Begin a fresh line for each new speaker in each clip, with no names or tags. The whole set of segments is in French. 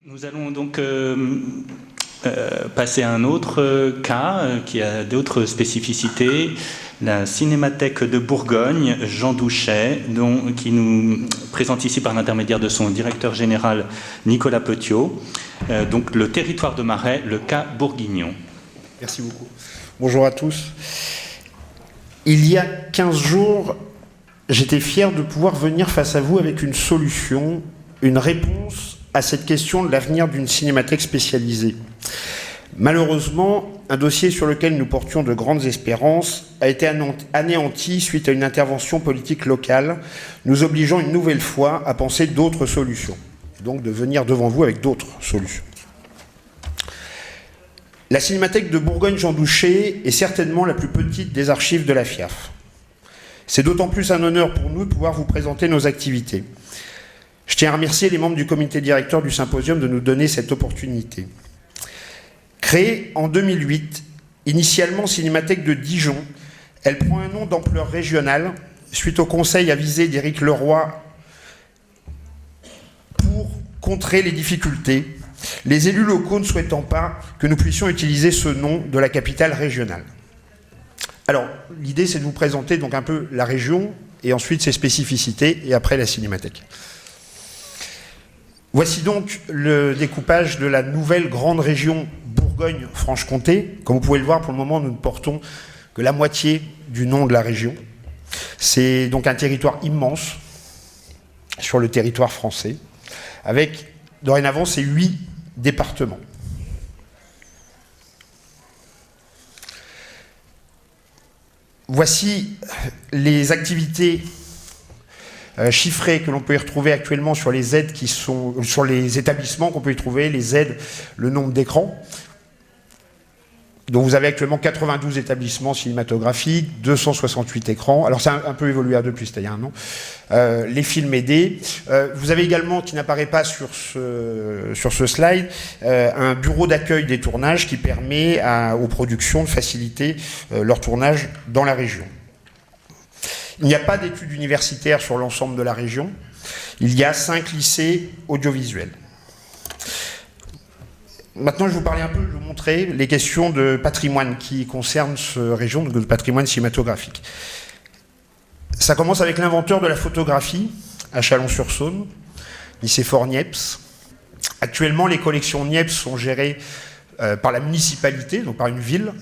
Nous allons donc passer à un autre cas qui a d'autres spécificités. La Cinémathèque de Bourgogne, Jean Douchet, qui nous présente ici par l'intermédiaire de son directeur général Nicolas Petiot, donc le territoire de Marais, le cas bourguignon.
Merci beaucoup. Bonjour à tous. Il y a 15 jours, j'étais fier de pouvoir venir face à vous avec une solution, une réponse à cette question de l'avenir d'une cinémathèque spécialisée. Malheureusement, un dossier sur lequel nous portions de grandes espérances a été anéanti suite à une intervention politique locale, nous obligeant une nouvelle fois à penser d'autres solutions, et donc de venir devant vous avec d'autres solutions. La Cinémathèque de Bourgogne-Jean Douchet est certainement la plus petite des archives de la FIAF. C'est d'autant plus un honneur pour nous de pouvoir vous présenter nos activités. Je tiens à remercier les membres du comité directeur du symposium de nous donner cette opportunité. Créée en 2008, initialement Cinémathèque de Dijon, elle prend un nom d'ampleur régionale suite au conseil avisé d'Éric Leroy pour contrer les difficultés, les élus locaux ne souhaitant pas que nous puissions utiliser ce nom de la capitale régionale. Alors, l'idée c'est de vous présenter donc un peu la région et ensuite ses spécificités et après la cinémathèque. Voici donc le découpage de la nouvelle grande région Bourgogne-Franche-Comté. Comme vous pouvez le voir, pour le moment, nous ne portons que la moitié du nom de la région. C'est donc un territoire immense sur le territoire français, avec dorénavant ces 8 départements. Voici les activités chiffrées que l'on peut y retrouver actuellement sur les aides qui sont sur les établissements qu'on peut y trouver, les aides, le nombre d'écrans. Donc vous avez actuellement 92 établissements cinématographiques, 268 écrans. Alors c'est un peu évolué depuis, c'était il y a un an. Les films aidés. Vous avez également, qui n'apparaît pas sur ce slide, un bureau d'accueil des tournages qui permet aux productions de faciliter leur tournage dans la région. Il n'y a pas d'études universitaires sur l'ensemble de la région. Il y a 5 lycées audiovisuels. Maintenant, je vais vous parler un peu, je vais vous montrer les questions de patrimoine qui concernent cette région, de patrimoine cinématographique. Ça commence avec l'inventeur de la photographie à Chalon-sur-Saône, Nicéphore Niepce. Actuellement, les collections Niepce sont gérées par la municipalité, donc par une ville,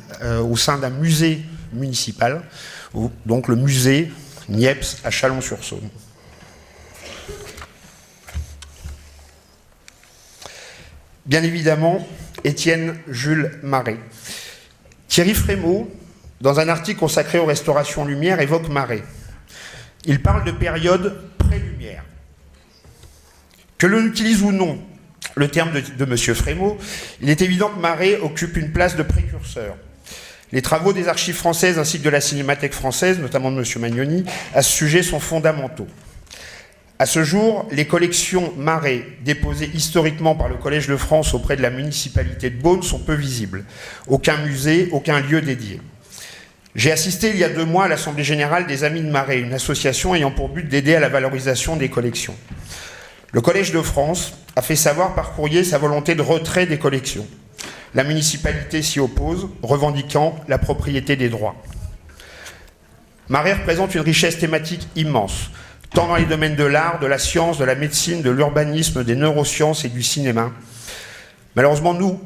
au sein d'un musée municipal, donc le musée Niepce à Chalon-sur-Saône. Bien évidemment, Étienne Jules Marais. Thierry Frémaux, dans un article consacré aux restaurations Lumière, évoque Marais. Il parle de période pré-Lumière. Que l'on utilise ou non le terme de M. Frémaux, il est évident que Marais occupe une place de précurseur. Les travaux des archives françaises ainsi que de la Cinémathèque française, notamment de M. Magnoni, à ce sujet sont fondamentaux. À ce jour, les collections Marais, déposées historiquement par le Collège de France auprès de la municipalité de Beaune, sont peu visibles. Aucun musée, aucun lieu dédié. J'ai assisté il y a 2 mois à l'Assemblée générale des Amis de Marais, une association ayant pour but d'aider à la valorisation des collections. Le Collège de France a fait savoir par courrier sa volonté de retrait des collections. La municipalité s'y oppose, revendiquant la propriété des droits. Marais représente une richesse thématique immense, tant dans les domaines de l'art, de la science, de la médecine, de l'urbanisme, des neurosciences et du cinéma. Malheureusement, nous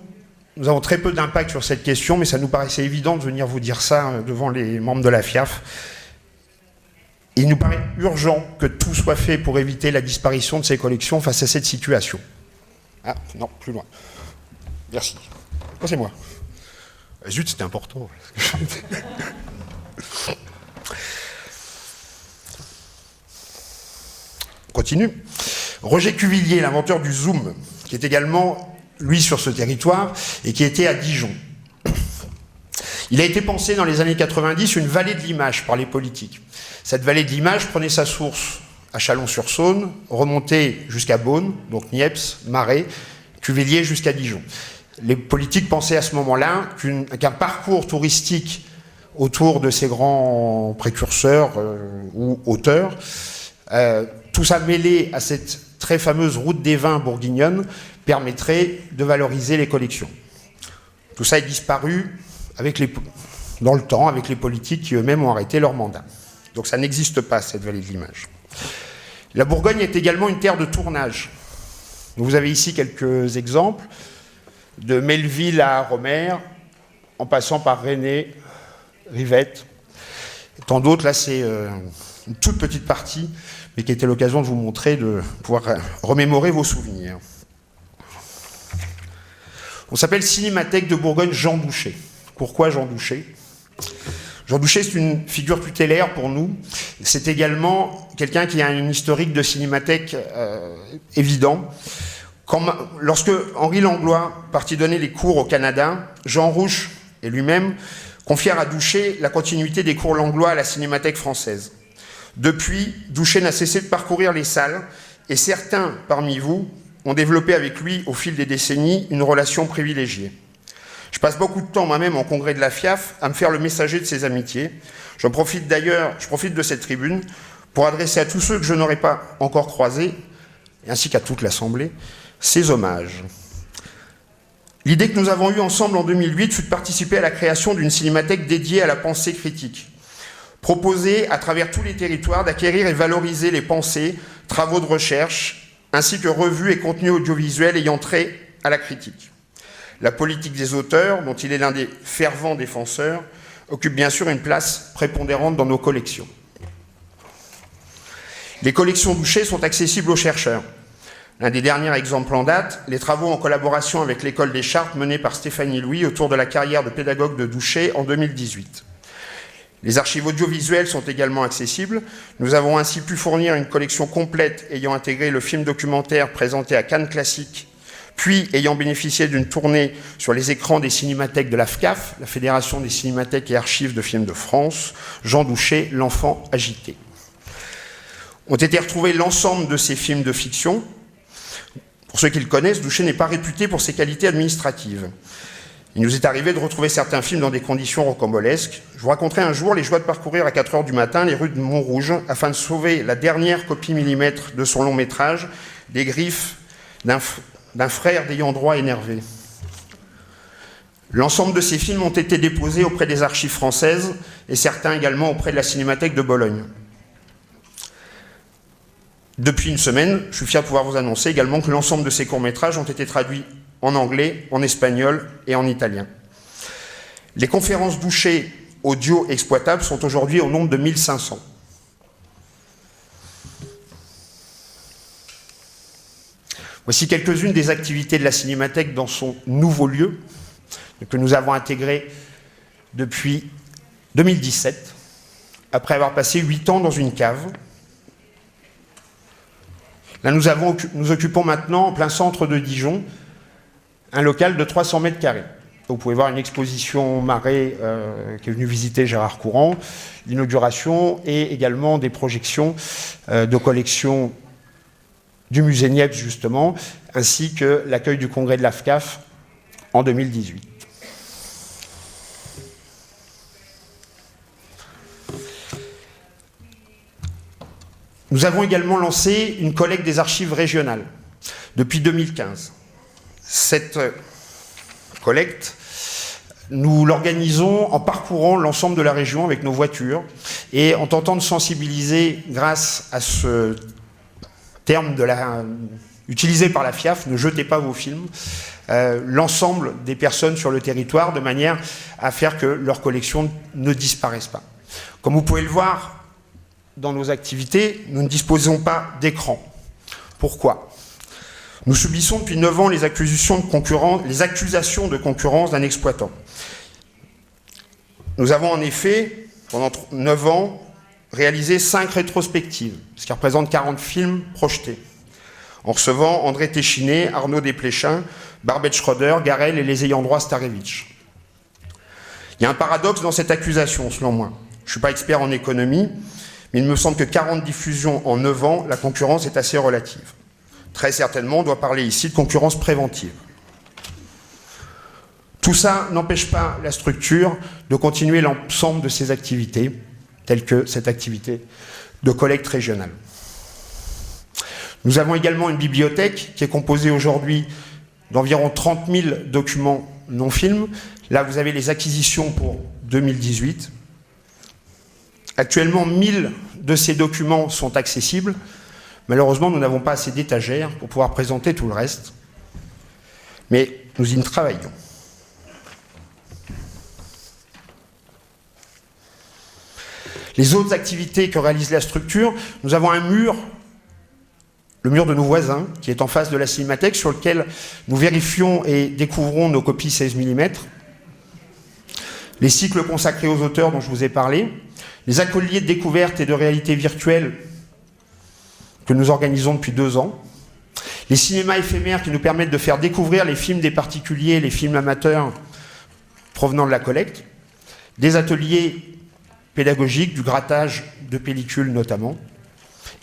avons très peu d'impact sur cette question, mais ça nous paraissait évident de venir vous dire ça devant les membres de la FIAF. Il nous paraît urgent que tout soit fait pour éviter la disparition de ces collections face à cette situation. Ah, non, plus loin. Merci. Oh, c'est moi. Zut, c'était important. On continue. Roger Cuvillier, l'inventeur du zoom, qui est également, lui, sur ce territoire, et qui était à Dijon. Il a été pensé dans les années 90 une vallée de l'image par les politiques. Cette vallée de l'image prenait sa source à Chalon-sur-Saône, remontait jusqu'à Beaune, donc Niepce, Marais, Cuvillier jusqu'à Dijon. Les politiques pensaient à ce moment-là qu'un parcours touristique autour de ces grands précurseurs ou auteurs, tout ça mêlé à cette très fameuse route des vins bourguignonne permettrait de valoriser les collections. Tout ça est disparu dans le temps avec les politiques qui eux-mêmes ont arrêté leur mandat. Donc ça n'existe pas, cette vallée de l'image. La Bourgogne est également une terre de tournage. Vous avez ici quelques exemples, de Melville à Romère, en passant par René, Rivette. Tant d'autres, là c'est une toute petite partie, mais qui était l'occasion de vous montrer, de pouvoir remémorer vos souvenirs. On s'appelle Cinémathèque de Bourgogne Jean Douchet. Pourquoi Jean Douchet ? Jean Douchet, c'est une figure tutélaire pour nous. C'est également quelqu'un qui a une historique de cinémathèque évident. Lorsque Henri Langlois partit donner les cours au Canada, Jean Rouch et lui-même confièrent à Douchet la continuité des cours Langlois à la Cinémathèque française. Depuis, Douchet n'a cessé de parcourir les salles et certains parmi vous ont développé avec lui, au fil des décennies, une relation privilégiée. Je passe beaucoup de temps moi-même en congrès de la FIAF à me faire le messager de ces amitiés. Je profite de cette tribune pour adresser à tous ceux que je n'aurais pas encore croisés, ainsi qu'à toute l'Assemblée, ces hommages. L'idée que nous avons eue ensemble en 2008 fut de participer à la création d'une cinémathèque dédiée à la pensée critique. Proposer à travers tous les territoires d'acquérir et valoriser les pensées, travaux de recherche, ainsi que revues et contenus audiovisuels ayant trait à la critique. La politique des auteurs, dont il est l'un des fervents défenseurs, occupe bien sûr une place prépondérante dans nos collections. Les collections Douchet sont accessibles aux chercheurs. L'un des derniers exemples en date, les travaux en collaboration avec l'École des Chartes menés par Stéphanie Louis autour de la carrière de pédagogue de Douchet en 2018. Les archives audiovisuelles sont également accessibles. Nous avons ainsi pu fournir une collection complète ayant intégré le film documentaire présenté à Cannes Classique, puis ayant bénéficié d'une tournée sur les écrans des cinémathèques de la FCAF, la Fédération des cinémathèques et archives de films de France, Jean Douchet, L'enfant agité. Ont été retrouvés l'ensemble de ces films de fiction. Pour ceux qui le connaissent, Douchet n'est pas réputé pour ses qualités administratives. Il nous est arrivé de retrouver certains films dans des conditions rocambolesques. Je vous raconterai un jour les joies de parcourir à 4 heures du matin les rues de Montrouge afin de sauver la dernière copie millimètre de son long métrage des griffes d'un frère d'ayant droit énervé. L'ensemble de ces films ont été déposés auprès des archives françaises et certains également auprès de la Cinémathèque de Bologne. Depuis une semaine, je suis fier de pouvoir vous annoncer également que l'ensemble de ces courts-métrages ont été traduits en anglais, en espagnol et en italien. Les conférences Douchet audio exploitables sont aujourd'hui au nombre de 1500. Voici quelques-unes des activités de la Cinémathèque dans son nouveau lieu, que nous avons intégré depuis 2017, après avoir passé 8 ans dans une cave. Là, nous occupons maintenant, en plein centre de Dijon, un local de 300 mètres carrés. Vous pouvez voir une exposition Marais qui est venue visiter Gérard Courant, l'inauguration et également des projections de collections du musée Niepce, justement, ainsi que l'accueil du congrès de l'AFCAF en 2018. Nous avons également lancé une collecte des archives régionales depuis 2015. Cette collecte, nous l'organisons en parcourant l'ensemble de la région avec nos voitures et en tentant de sensibiliser, grâce à ce terme utilisé par la FIAF, ne jetez pas vos films, l'ensemble des personnes sur le territoire de manière à faire que leur collection ne disparaisse pas. Comme vous pouvez le voir, dans nos activités, nous ne disposons pas d'écran. Pourquoi ? Nous subissons depuis 9 ans les accusations de concurrence d'un exploitant. Nous avons en effet, pendant 9 ans, réalisé 5 rétrospectives, ce qui représente 40 films projetés, en recevant André Téchiné, Arnaud Desplechin, Barbet Schroeder, Garel et les ayants droit Starevich. Il y a un paradoxe dans cette accusation, selon moi. Je ne suis pas expert en économie, mais il me semble que 40 diffusions en 9 ans, la concurrence est assez relative. Très certainement, on doit parler ici de concurrence préventive. Tout ça n'empêche pas la structure de continuer l'ensemble de ses activités, telles que cette activité de collecte régionale. Nous avons également une bibliothèque qui est composée aujourd'hui d'environ 30 000 documents non-films. Là, vous avez les acquisitions pour 2018. Actuellement, 1000 de ces documents sont accessibles. Malheureusement, nous n'avons pas assez d'étagères pour pouvoir présenter tout le reste. Mais nous y travaillons. Les autres activités que réalise la structure, nous avons un mur, le mur de nos voisins, qui est en face de la cinémathèque, sur lequel nous vérifions et découvrons nos copies 16 mm, les cycles consacrés aux auteurs dont je vous ai parlé, les ateliers de découverte et de réalité virtuelle que nous organisons depuis 2 ans, les cinémas éphémères qui nous permettent de faire découvrir les films des particuliers, les films amateurs provenant de la collecte, des ateliers pédagogiques, du grattage de pellicules notamment,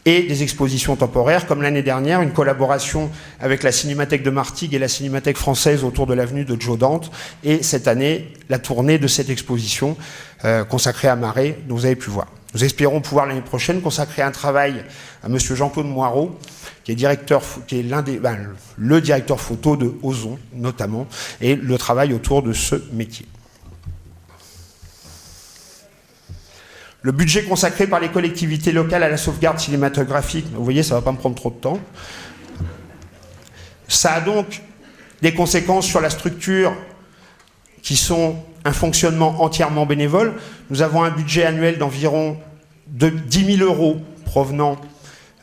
et des expositions temporaires, comme l'année dernière, une collaboration avec la Cinémathèque de Martigues et la Cinémathèque française autour de l'avenue de Joe Dante, et cette année, la tournée de cette exposition consacrée à Marais, dont vous avez pu voir. Nous espérons pouvoir l'année prochaine consacrer un travail à M. Jean-Claude Moirot, qui est le directeur photo de Ozon, notamment, et le travail autour de ce métier. Le budget consacré par les collectivités locales à la sauvegarde cinématographique, vous voyez, ça ne va pas me prendre trop de temps. Ça a donc des conséquences sur la structure qui sont un fonctionnement entièrement bénévole. Nous avons un budget annuel d'environ 10 000 € provenant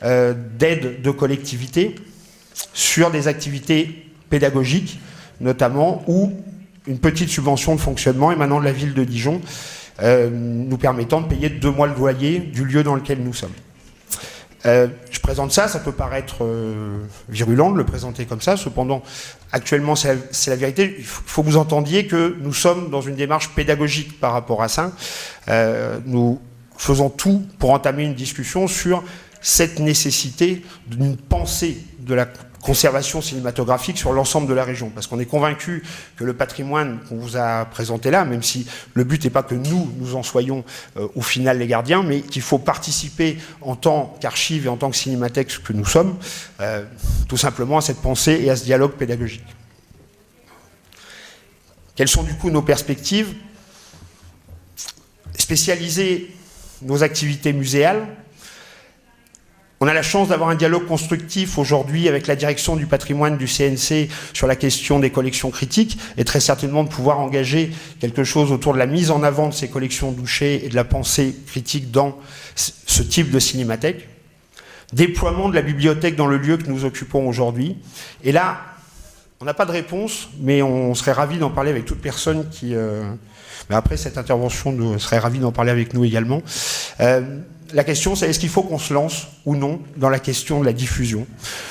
d'aides de collectivités sur des activités pédagogiques, notamment, ou une petite subvention de fonctionnement émanant de la ville de Dijon, nous permettant de payer 2 mois le loyer du lieu dans lequel nous sommes. Je présente ça, ça peut paraître virulent de le présenter comme ça, cependant, actuellement, c'est la vérité. Il faut que vous entendiez que nous sommes dans une démarche pédagogique par rapport à ça. Nous faisons tout pour entamer une discussion sur cette nécessité d'une pensée de la conservation cinématographique sur l'ensemble de la région, parce qu'on est convaincu que le patrimoine qu'on vous a présenté là, même si le but n'est pas que nous en soyons au final les gardiens, mais qu'il faut participer en tant qu'archive et en tant que cinémathèque que nous sommes, tout simplement à cette pensée et à ce dialogue pédagogique. Quelles sont du coup nos perspectives? Spécialiser nos activités muséales. On a la chance d'avoir un dialogue constructif aujourd'hui avec la direction du patrimoine du CNC sur la question des collections critiques et très certainement de pouvoir engager quelque chose autour de la mise en avant de ces collections douchées et de la pensée critique dans ce type de cinémathèque. Déploiement de la bibliothèque dans le lieu que nous occupons aujourd'hui. Et là, on n'a pas de réponse, mais on serait ravis d'en parler avec toute personne qui... mais après cette intervention, nous serait ravis d'en parler avec nous également. La question, c'est est-ce qu'il faut qu'on se lance ou non dans la question de la diffusion,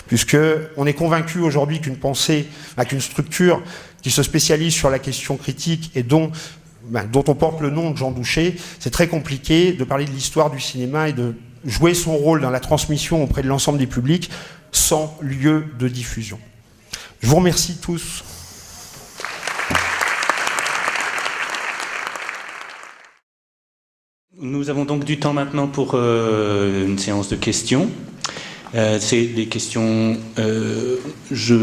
puisqu'on est convaincu aujourd'hui qu'une pensée, qu'une structure qui se spécialise sur la question critique et dont on porte le nom de Jean Douché, c'est très compliqué de parler de l'histoire du cinéma et de jouer son rôle dans la transmission auprès de l'ensemble des publics sans lieu de diffusion. Je vous remercie tous.
Nous avons donc du temps maintenant pour une séance de questions. C'est des questions... je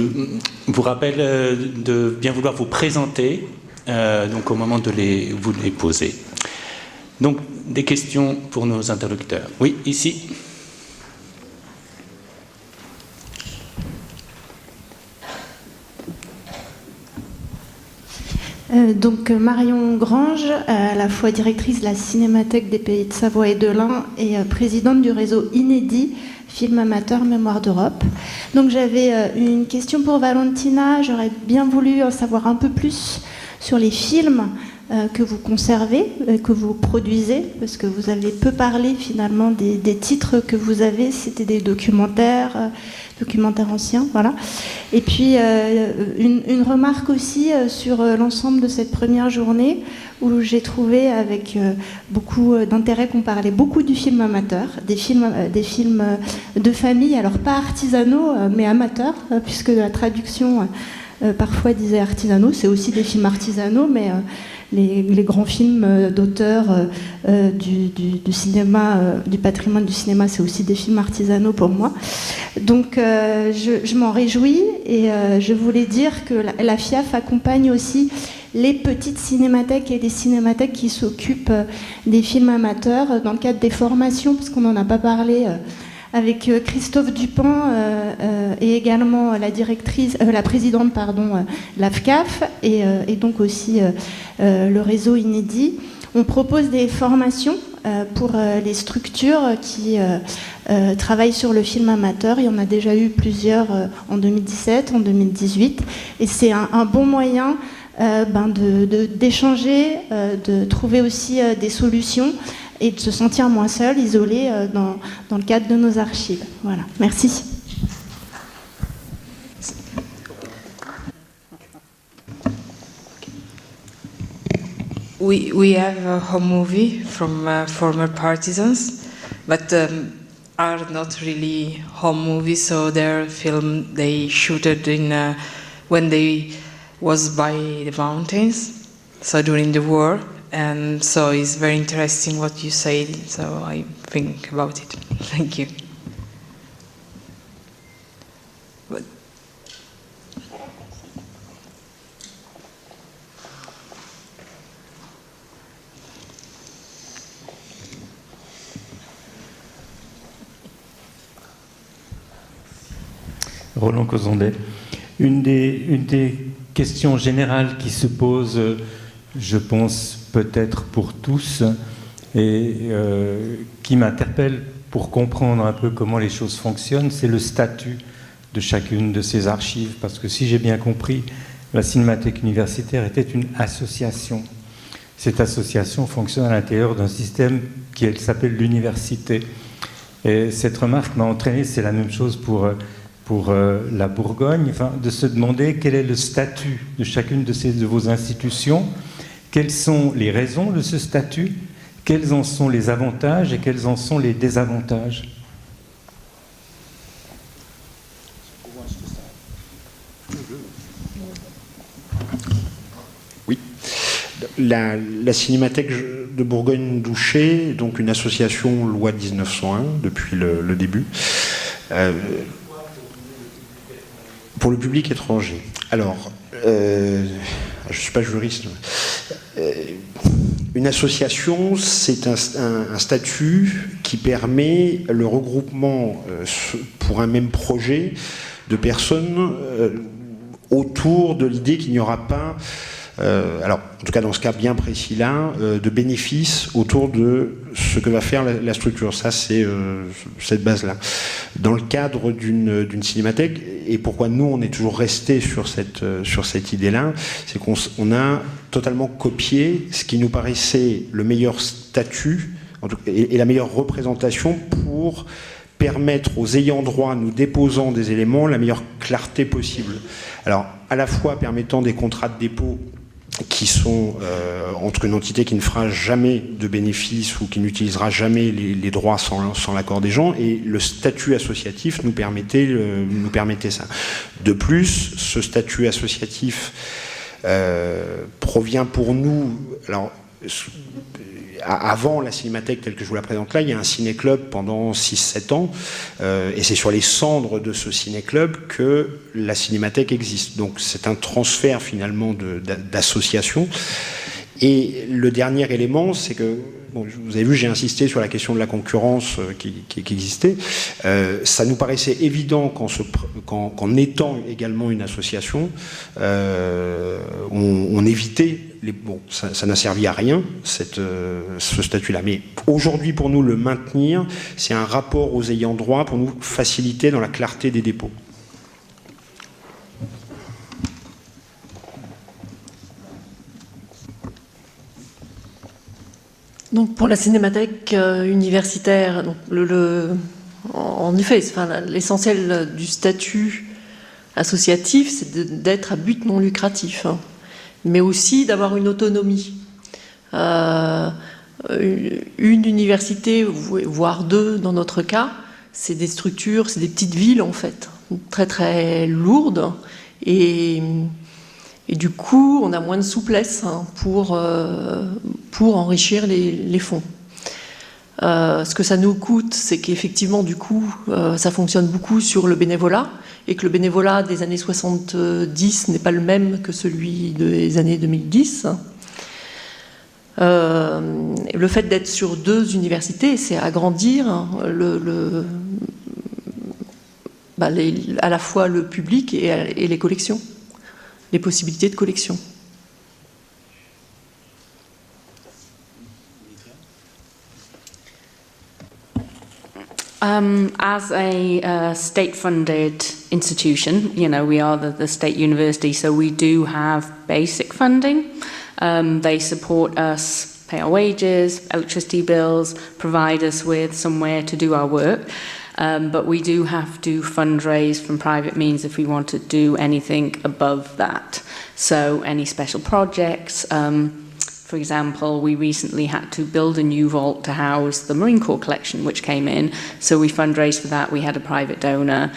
vous rappelle de bien vouloir vous présenter donc au moment de vous les poser. Donc, des questions pour nos interlocuteurs. Oui, ici.
Donc Marion Grange, à la fois directrice de la Cinémathèque des Pays de Savoie et de l'Ain et présidente du réseau Inédit, Film Amateur Mémoire d'Europe. Donc j'avais une question pour Valentina, j'aurais bien voulu en savoir un peu plus sur les films que vous conservez, que vous produisez, parce que vous avez peu parlé finalement des titres que vous avez, c'était des documentaires anciens, voilà. Et puis une remarque aussi sur l'ensemble de cette première journée, où j'ai trouvé avec beaucoup d'intérêt qu'on parlait beaucoup du film amateur, des films de famille, alors pas artisanaux, mais amateurs, puisque la traduction parfois disaient artisanaux. C'est aussi des films artisanaux, mais les grands films d'auteurs du cinéma, du patrimoine du cinéma, c'est aussi des films artisanaux pour moi. Donc je m'en réjouis, et je voulais dire que la FIAF accompagne aussi les petites cinémathèques et les cinémathèques qui s'occupent des films amateurs dans le cadre des formations, parce qu'on n'en a pas parlé, avec Christophe Dupin et également la présidente l'AFCAF et donc aussi le réseau Inédit. On propose des formations pour les structures qui travaillent sur le film amateur. Il y en a déjà eu plusieurs en 2017, en 2018, et c'est un bon moyen d'échanger, de trouver aussi des solutions et de se sentir moins seul, isolé dans le cadre de nos archives. Voilà, merci.
We have a home movie from former partisans, but are not really home movies. So they're film they shooted in when they was by the mountains, so during the war, and so it's very interesting what you said, so I think about it. Thank you. But
Roland Cozondet. Une des questions générales qui se pose, je pense peut-être pour tous, et qui m'interpelle pour comprendre un peu comment les choses fonctionnent, c'est le statut de chacune de ces archives. Parce que si j'ai bien compris, la Cinémathèque universitaire était une association. Cette association fonctionne à l'intérieur d'un système qui s'appelle l'université. Et cette remarque m'a entraîné, c'est la même chose pour la Bourgogne, enfin, de se demander quel est le statut de chacune de vos institutions, quelles sont les raisons de ce statut, quels en sont les avantages et quels en sont les désavantages.
Oui. La Cinémathèque de Bourgogne-Douchet, donc une association loi 1901 depuis le début, pour le public étranger. Alors, je ne suis pas juriste. Une association, c'est un statut qui permet le regroupement pour un même projet de personnes autour de l'idée qu'il n'y aura pas, alors en tout cas dans ce cas bien précis là, de bénéfices autour de ce que va faire la structure. Ça, c'est cette base-là. Dans le cadre d'une cinémathèque, et pourquoi nous on est toujours resté sur cette idée-là, c'est qu'on a totalement copié ce qui nous paraissait le meilleur statut et la meilleure représentation pour permettre aux ayants droit, nous déposant des éléments, la meilleure clarté possible. Alors, à la fois permettant des contrats de dépôt qui sont entre une entité qui ne fera jamais de bénéfices ou qui n'utilisera jamais les droits sans l'accord des gens, et le statut associatif nous permettait ça. De plus, ce statut associatif provient pour nous... Alors, avant la cinémathèque telle que je vous la présente là, il y a un ciné-club pendant 6-7 ans, et c'est sur les cendres de ce ciné-club que la cinémathèque existe. Donc c'est un transfert finalement d'association. Et le dernier élément, c'est que, bon, vous avez vu, j'ai insisté sur la question de la concurrence qui existait. Ça nous paraissait évident qu'en étant également une association, on évitait ça n'a servi à rien, ce statut-là. Mais aujourd'hui, pour nous, le maintenir, c'est un rapport aux ayants droit pour nous faciliter dans la clarté des dépôts.
Donc pour la cinémathèque universitaire, donc en effet, l'essentiel du statut associatif, c'est d'être à but non lucratif, hein, mais aussi d'avoir une autonomie. Une université, voire deux dans notre cas, c'est des structures, c'est des petites villes en fait, très très lourdes, Et du coup, on a moins de souplesse pour enrichir les fonds. Ce que ça nous coûte, c'est qu'effectivement, du coup, ça fonctionne beaucoup sur le bénévolat, et que le bénévolat des années 70 n'est pas le même que celui des années 2010. Le fait d'être sur 2 universités, c'est agrandir à la fois le public et les collections, les possibilités de collection.
As a state-funded institution, you know, we are the state university, so we do have basic funding. They support us, pay our wages, electricity bills, provide us with somewhere to do our work. But we do have to fundraise from private means if we want to do anything above that. So any special projects, for example, we recently had to build a new vault to house the Marine Corps collection, which came in. So we fundraised for that. We had a private donor.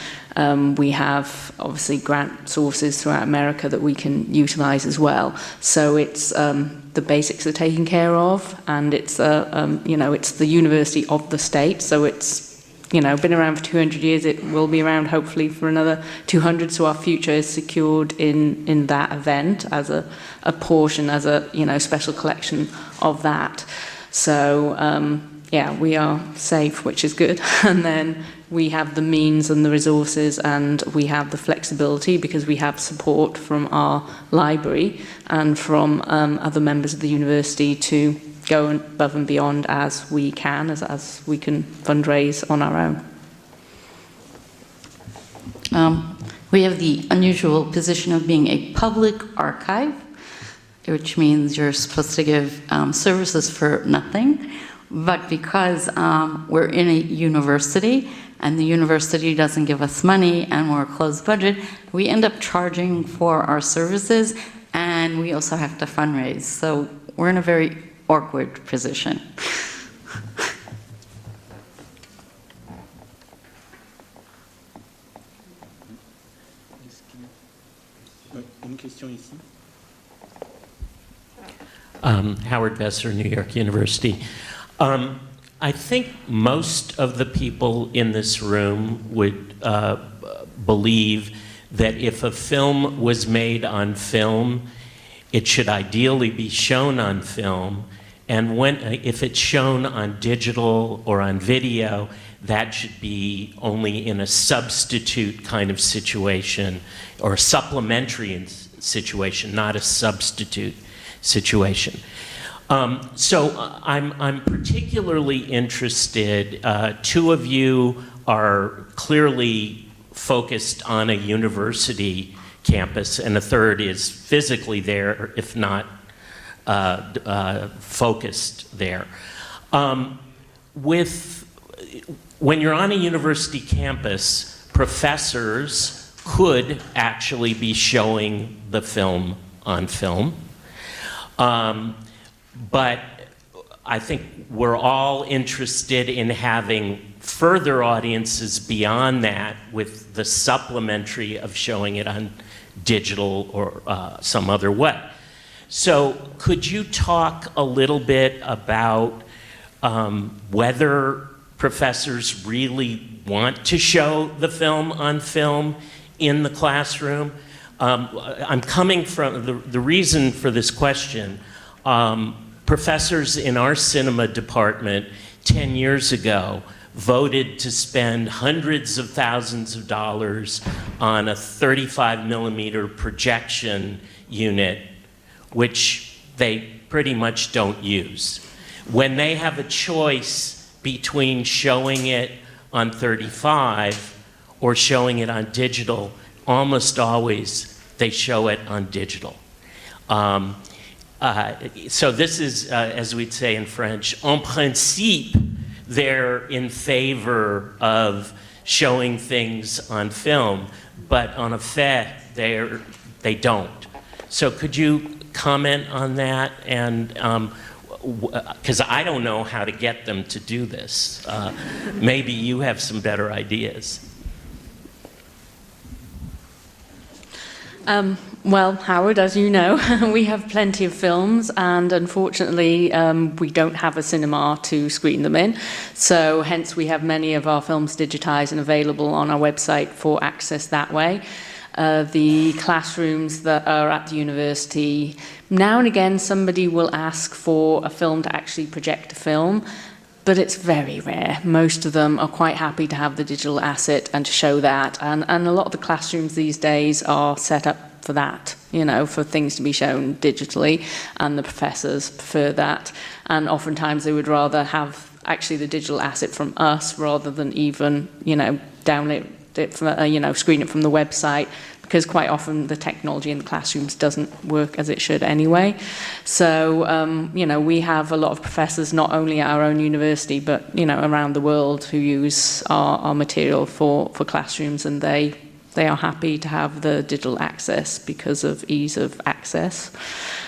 We have, obviously, grant sources throughout America that we can utilise as well. So it's the basics are taken care of, and it's you know, it's the university of the state. So it's, you know, been around for 200 years. It will be around hopefully for another 200. So our future is secured in that event as a portion, as a, you know, special collection of that. So yeah, we are safe, which is good. And then we have the means and the resources, and we have the flexibility because we have support from our library and from other members of the university to go above and beyond as we can, as we can fundraise on our own.
We have the unusual position of being a public archive, which means you're supposed to give services for nothing. But because we're in a university and the university doesn't give us money and we're a closed budget, we end up charging for our services, and we also have to fundraise. So we're in a very awkward position.
Une question ici.
Howard Besser, New York University. I think most of the people in this room would believe that if a film was made on film, it should ideally be shown on film, and if it's shown on digital or on video, that should be only in a substitute kind of situation or a supplementary situation, not a substitute situation. So I'm particularly interested, 2 of you are clearly focused on a university campus, and a third is physically there, if not focused there. When you're on a university campus, professors could actually be showing the film on film. But I think we're all interested in having further audiences beyond that, with the supplementary of showing it on digital or some other way. So could you talk a little bit about whether professors really want to show the film on film in the classroom? I'm coming from, the reason for this question, professors in our cinema department 10 years ago voted to spend hundreds of thousands of dollars on a 35mm projection unit, which they pretty much don't use. When they have a choice between showing it on 35 or showing it on digital, almost always they show it on digital. So this is, as we'd say in French, en principe, they're in favor of showing things on film, but en effet, they don't. So could you comment on that? And because I don't know how to get them to do this. Maybe you have some better ideas.
Well, Howard, as you know, we have plenty of films, and unfortunately, we don't have a cinema to screen them in. So, hence, we have many of our films digitized and available on our website for access that way. The classrooms that are at the university, now and again, somebody will ask for a film to actually project a film. But it's very rare. Most of them are quite happy to have the digital asset and to show that. And a lot of the classrooms these days are set up for that, you know, for things to be shown digitally, and the professors prefer that. And oftentimes they would rather have actually the digital asset from us rather than even, you know, download it from, you know, screen it from the website, because quite often the technology in the classrooms doesn't work as it should anyway. So, you know, we have a lot of professors, not only at our own university, but, you know, around the world who use our material for classrooms, and they are happy to have the digital access because of ease of access.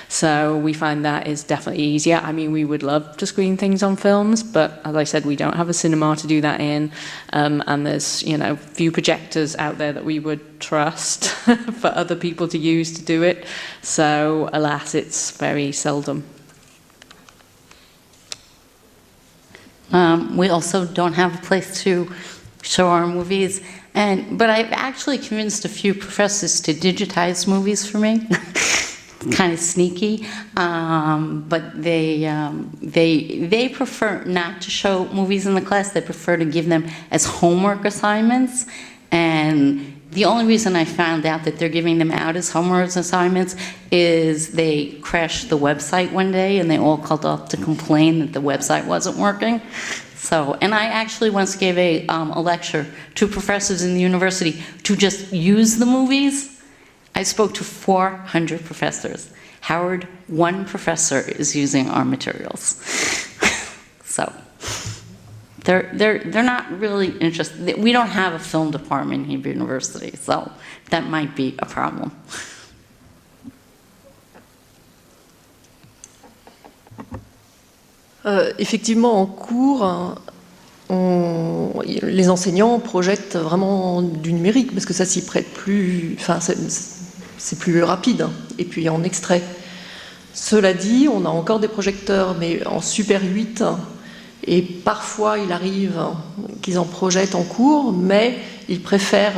So we find that is definitely easier. I mean, we would love to screen things on films, but as I said, we don't have a cinema to do that in. And there's, you know, few projectors out there that we would trust for other people to use to do it. So alas, it's very seldom.
We also don't have a place to show our movies. But I've actually convinced a few professors to digitize movies for me. Kind of sneaky, but they prefer not to show movies in the class. They prefer to give them as homework assignments. And the only reason I found out that they're giving them out as homework assignments is they crashed the website one day, and they all called up to complain that the website wasn't working. So, and I actually once gave a lecture to professors in the university to just use the movies. I spoke to 400 professors. Howard, one professor is using our materials. So, they're not really interested. We don't have a film department here at the university, so that might be a problem.
Effectivement, en cours, les enseignants projettent vraiment du numérique, parce que ça s'y prête plus, enfin, c'est plus rapide, et puis en extrait. Cela dit, on a encore des projecteurs, mais en Super 8, et parfois il arrive qu'ils en projettent en cours, mais ils préfèrent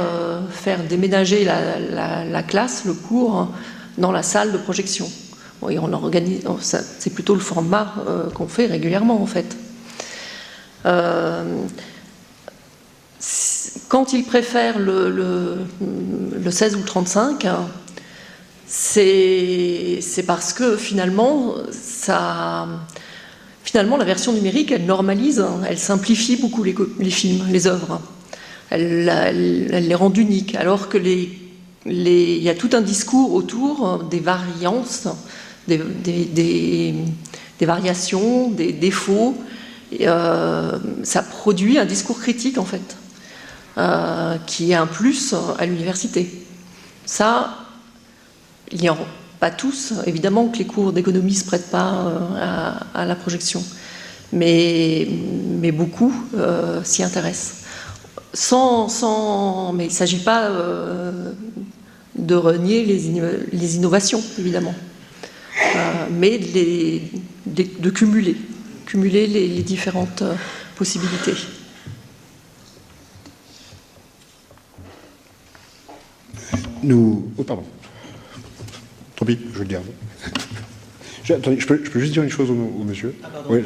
faire déménager la classe, le cours, dans la salle de projection. Et on organise, c'est plutôt le format qu'on fait régulièrement en fait. Quand ils préfèrent le 16 ou le 35, c'est parce que finalement la version numérique, elle normalise, elle simplifie beaucoup les films, les œuvres. Elle les rend uniques, alors que il y a tout un discours autour des variances, des variations, des défauts. Ça produit un discours critique en fait, qui est un plus à l'université. Ça, il n'y en a pas tous, évidemment que les cours d'économie ne se prêtent pas à la projection, mais beaucoup s'y intéressent. Mais il ne s'agit pas de renier les innovations, évidemment, mais de cumuler les différentes possibilités.
Oh, pardon. Tant pis, je vais le garder. Attendez, je peux juste dire une chose au monsieur. Oui,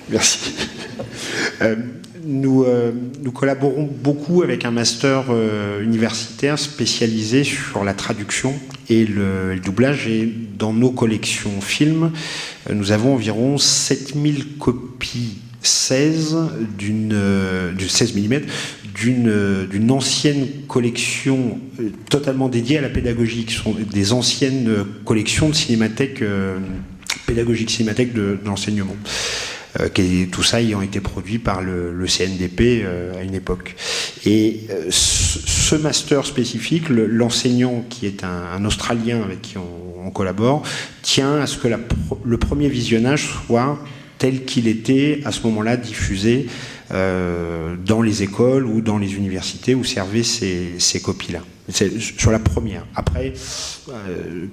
merci. Nous collaborons beaucoup avec un master universitaire spécialisé sur la traduction et le doublage. Et dans nos collections films, nous avons environ 7000 copies 16 du 16 mm d'une ancienne collection totalement dédiée à la pédagogie, qui sont des anciennes collections de cinémathèques pédagogiques, cinémathèques de l'enseignement. Tout ça ayant été produit par le CNDP à une époque. Et ce master spécifique, l'enseignant qui est un Australien avec qui on collabore, tient à ce que le premier visionnage soit tel qu'il était à ce moment-là diffusé dans les écoles ou dans les universités où servaient ces copies-là. C'est sur la première. Après,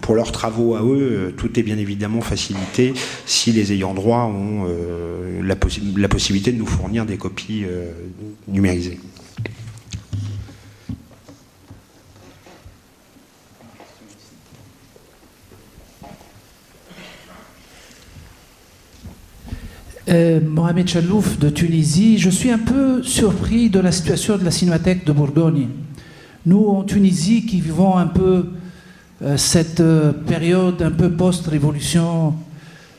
pour leurs travaux à eux, tout est bien évidemment facilité si les ayants droit ont la possibilité de nous fournir des copies numérisées.
Mohamed Chalouf de Tunisie. Je suis un peu surpris de la situation de la Cinémathèque de Bourgogne. Nous, en Tunisie, qui vivons un peu cette période un peu post-révolution,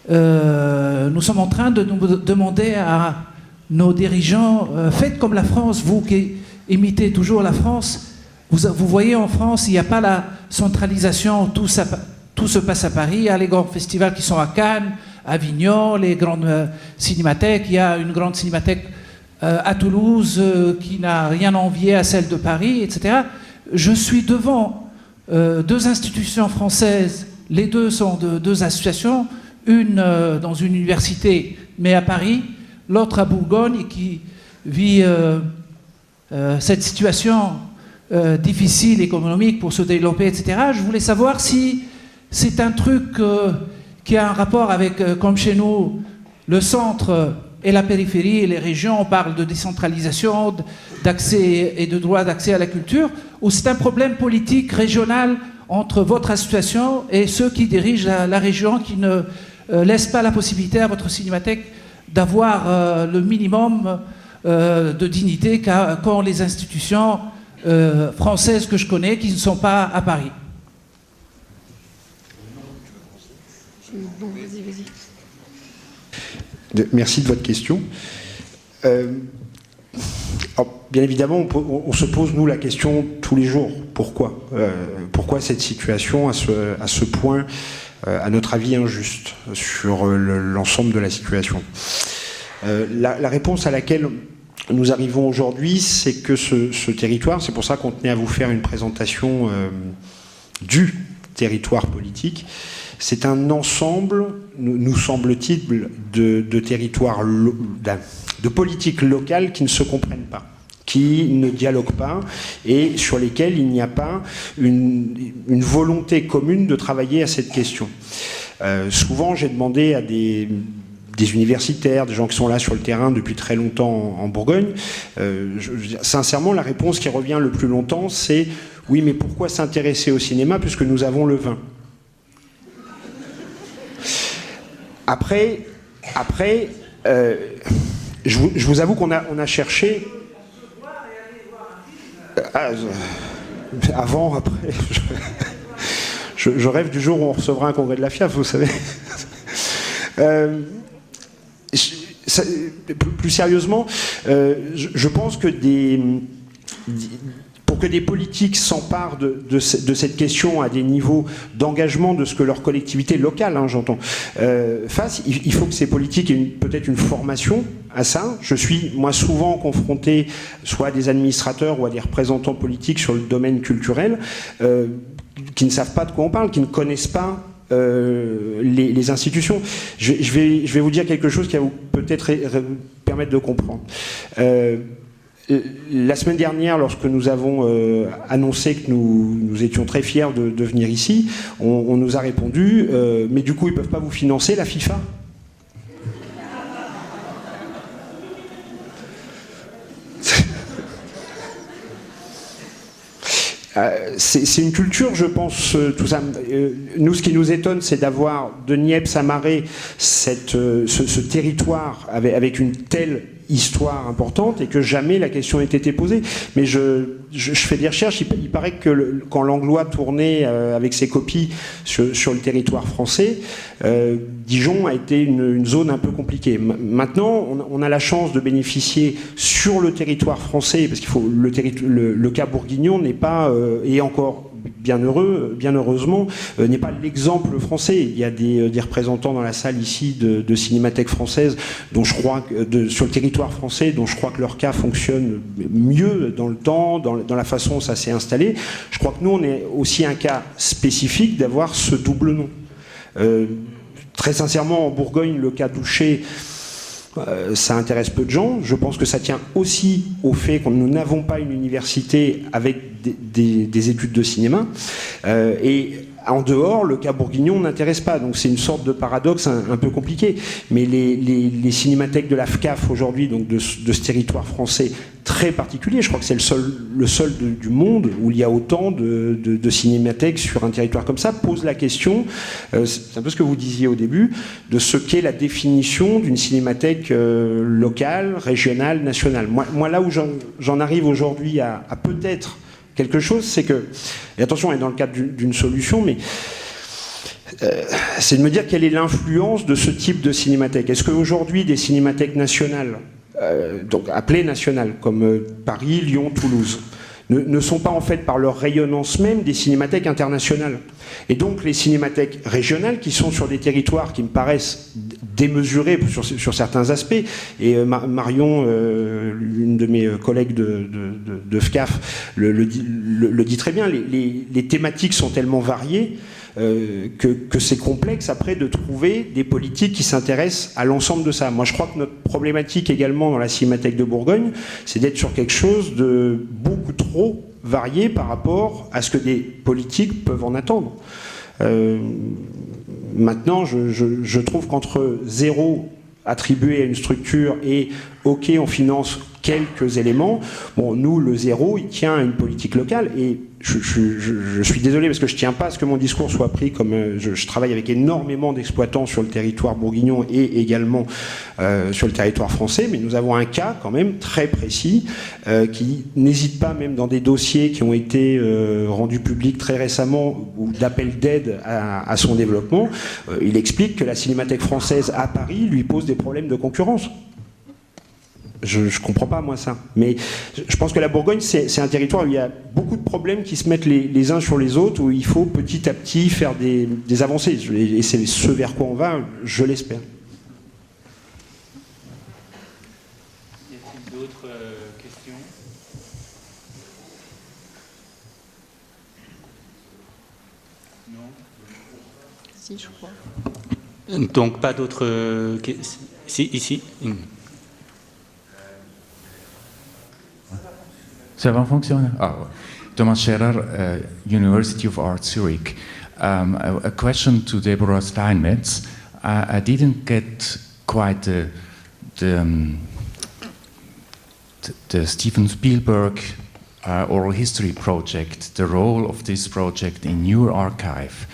nous sommes en train de nous demander à nos dirigeants, faites comme la France, vous qui imitez toujours la France, vous voyez en France, il n'y a pas la centralisation, tout se passe à Paris, il y a les grands festivals qui sont à Cannes, Avignon, les grandes cinémathèques. Il y a une grande cinémathèque à Toulouse qui n'a rien à envier à celle de Paris, etc. Je suis devant deux institutions françaises. Les deux sont deux associations, une dans une université, mais à Paris, l'autre à Bourgogne, qui vit cette situation difficile économique pour se développer, etc. Je voulais savoir si c'est un truc qui a un rapport avec, comme chez nous, le centre et la périphérie et les régions. On parle de décentralisation, d'accès et de droit d'accès à la culture, ou c'est un problème politique régional entre votre association et ceux qui dirigent la région, qui ne laissent pas la possibilité à votre cinémathèque d'avoir le minimum de dignité qu'ont les institutions françaises que je connais, qui ne sont pas à Paris.
Merci de votre question. Alors, bien évidemment, on se pose, nous, la question tous les jours. Pourquoi cette situation à ce point, à notre avis, injuste sur l'ensemble de la situation? La réponse à laquelle nous arrivons aujourd'hui, c'est que ce territoire, c'est pour ça qu'on tenait à vous faire une présentation du territoire politique, c'est un ensemble, nous semble-t-il, de territoires, de politiques locales qui ne se comprennent pas, qui ne dialoguent pas et sur lesquels il n'y a pas une volonté commune de travailler à cette question. Souvent, j'ai demandé à des universitaires, des gens qui sont là sur le terrain depuis très longtemps en Bourgogne, sincèrement, la réponse qui revient le plus longtemps, c'est « Oui, mais pourquoi s'intéresser au cinéma puisque nous avons le vin ?» Après, je vous avoue qu'on a cherché... Avant, après... Je rêve du jour où on recevra un congrès de la FIAF, vous savez. Plus sérieusement, je pense que pour que des politiques s'emparent de cette question à des niveaux d'engagement de ce que leur collectivité locale, j'entends, fasse, il faut que ces politiques aient peut-être une formation à ça. Je suis, moi, souvent confronté soit à des administrateurs ou à des représentants politiques sur le domaine culturel qui ne savent pas de quoi on parle, qui ne connaissent pas les institutions. Je vais vous dire quelque chose qui va vous peut-être permettre de comprendre. La semaine dernière, lorsque nous avons annoncé que nous étions très fiers de venir ici, on nous a répondu mais du coup ils ne peuvent pas vous financer, la FIFA? C'est une culture, je pense, tout ça. Nous, ce qui nous étonne, c'est d'avoir de Niepce à Marais ce territoire avec une telle histoire importante et que jamais la question ait été posée. Mais je fais des recherches, il paraît que quand Langlois tournait avec ses copies sur le territoire français, Dijon a été une zone un peu compliquée. Maintenant, on a la chance de bénéficier sur le territoire français, parce qu'il faut le cas bourguignon n'est pas, et encore bien heureusement, n'est pas l'exemple français. Il y a des représentants dans la salle ici de cinémathèques françaises dont je crois sur le territoire français, dont je crois que leur cas fonctionne mieux dans le temps, dans la façon dont ça s'est installé. Je crois que nous, on est aussi un cas spécifique d'avoir ce double nom. très sincèrement, en Bourgogne, le cas Douchet, ça intéresse peu de gens. Je pense que ça tient aussi au fait que nous n'avons pas une université avec des études de cinéma. Et en dehors, le cas bourguignon n'intéresse pas. Donc c'est une sorte de paradoxe un peu compliqué. Mais les cinémathèques de la FCAF aujourd'hui, donc de ce territoire français très particulier, je crois que c'est le seul du monde où il y a autant de cinémathèques sur un territoire comme ça, pose la question, c'est un peu ce que vous disiez au début, de ce qu'est la définition d'une cinémathèque locale, régionale, nationale. Moi là où j'en arrive aujourd'hui à peut-être quelque chose, c'est que, et attention, on est dans le cadre d'une solution, mais c'est de me dire quelle est l'influence de ce type de cinémathèque. Est-ce qu'aujourd'hui, des cinémathèques nationales, donc appelées nationales, comme Paris, Lyon, Toulouse, ne sont pas en fait par leur rayonnance même des cinémathèques internationales? Et donc les cinémathèques régionales qui sont sur des territoires qui me paraissent démesurés sur certains aspects, et Marion, l'une de mes collègues de FCAF, le dit très bien, les thématiques sont tellement variées que c'est complexe après de trouver des politiques qui s'intéressent à l'ensemble de ça. Moi je crois que notre problématique également dans la Cinémathèque de Bourgogne, c'est d'être sur quelque chose de beaucoup trop varié par rapport à ce que des politiques peuvent en attendre. Maintenant, je trouve qu'entre 0 attribué à une structure et OK, on finance quelques éléments, bon, nous, le 0, il tient à une politique locale, et je suis désolé parce que je ne tiens pas à ce que mon discours soit pris comme... Je travaille avec énormément d'exploitants sur le territoire bourguignon et également sur le territoire français, mais nous avons un cas quand même très précis qui n'hésite pas, même dans des dossiers qui ont été rendus publics très récemment ou d'appel d'aide à son développement, il explique que la Cinémathèque française à Paris lui pose des problèmes de concurrence. Je ne comprends pas, moi, ça. Mais je pense que la Bourgogne, c'est un territoire où il y a beaucoup de problèmes qui se mettent les uns sur les autres, où il faut petit à petit faire des avancées. Et c'est ce vers quoi on va, je l'espère.
Y a-t-il d'autres questions? Non?
Si, je crois.
Donc, pas d'autres questions? Si, ici.
Ça va fonctionner? Oh. Thomas Scherer, University of Art Zurich. A question to Deborah Steinmetz. I didn't get quite the Steven Spielberg oral history project, the role of this project in your archive.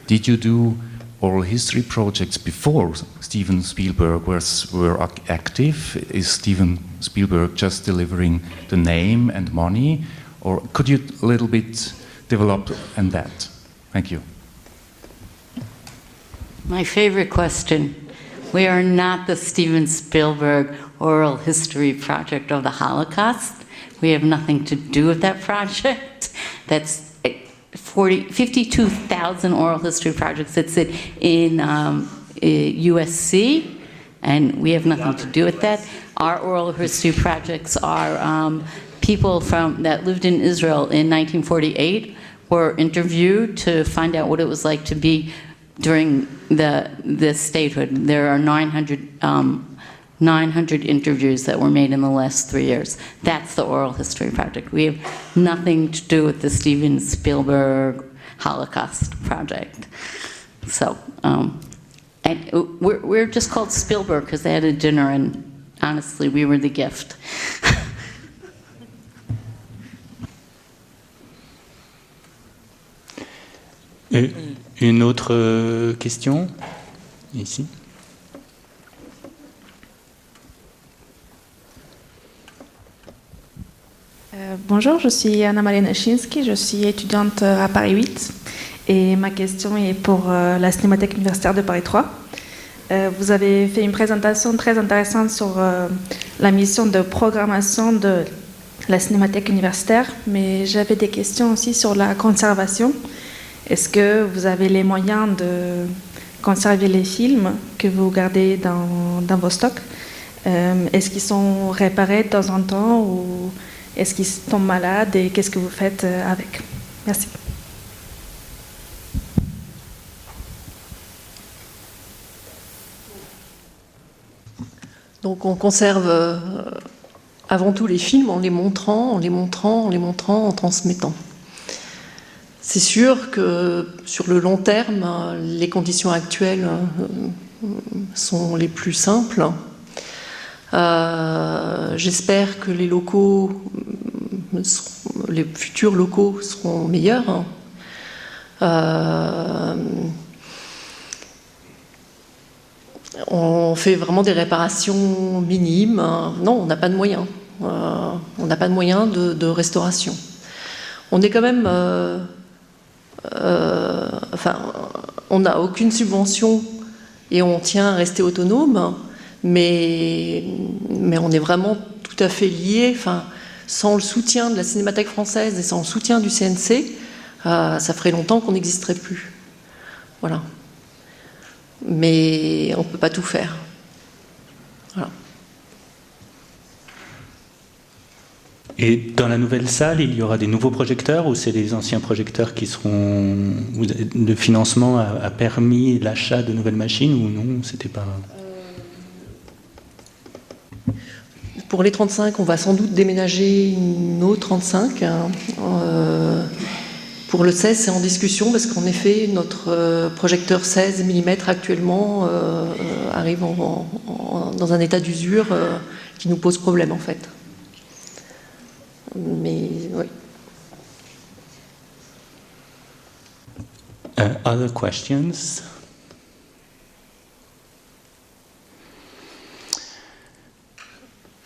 Did you do oral history projects before Steven Spielberg were active? Is Steven Spielberg just delivering the name and money? Or could you a little bit develop on that? Thank you.
My favorite question. We are not the Steven Spielberg Oral History Project of the Holocaust. We have nothing to do with that project. That's 52,000 oral history projects that sit in USC, and we have nothing to do with that. Our oral history projects are people that lived in Israel in 1948 were interviewed to find out what it was like to be during the statehood. There are 900 interviews that were made in the last 3 years. That's the Oral History Project. We have nothing to do with the Steven Spielberg Holocaust Project. So, and we're just called Spielberg because they had a dinner, and honestly, we were the gift.
Une autre question? Ici.
Bonjour, je suis Anna-Marie Nashinsky, je suis étudiante à Paris 8 et ma question est pour la Cinémathèque universitaire de Paris 3. Vous avez fait une présentation très intéressante sur la mission de programmation de la Cinémathèque universitaire, mais j'avais des questions aussi sur la conservation. Est-ce que vous avez les moyens de conserver les films que vous gardez dans vos stocks? Est-ce qu'ils sont réparés de temps en temps ou est-ce qu'ils tombent malades et qu'est-ce que vous faites avec? Merci.
Donc on conserve avant tout les films en les montrant, en transmettant. C'est sûr que sur le long terme, les conditions actuelles sont les plus simples. J'espère que les futurs locaux seront meilleurs. On fait vraiment des réparations minimes. Non, on n'a pas de moyens. On n'a pas de moyens de restauration. On est quand même... on n'a aucune subvention et on tient à rester autonome, mais on est vraiment tout à fait lié. Sans le soutien de la Cinémathèque française et sans le soutien du CNC, ça ferait longtemps qu'on n'existerait plus. Voilà. Mais on ne peut pas tout faire. Voilà.
Et dans la nouvelle salle, il y aura des nouveaux projecteurs ou c'est les anciens projecteurs qui seront... Le financement a permis l'achat de nouvelles machines ou non? C'était pas...
Pour les 35, on va sans doute déménager nos 35. Pour le 16, c'est en discussion parce qu'en effet, notre projecteur 16 mm actuellement arrive dans un état d'usure qui nous pose problème en fait. Mais oui.
Other questions?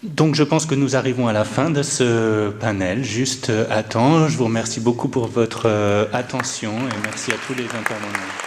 Donc je pense que nous arrivons à la fin de ce panel, juste à temps. Je vous remercie beaucoup pour votre attention et merci à tous les intervenants.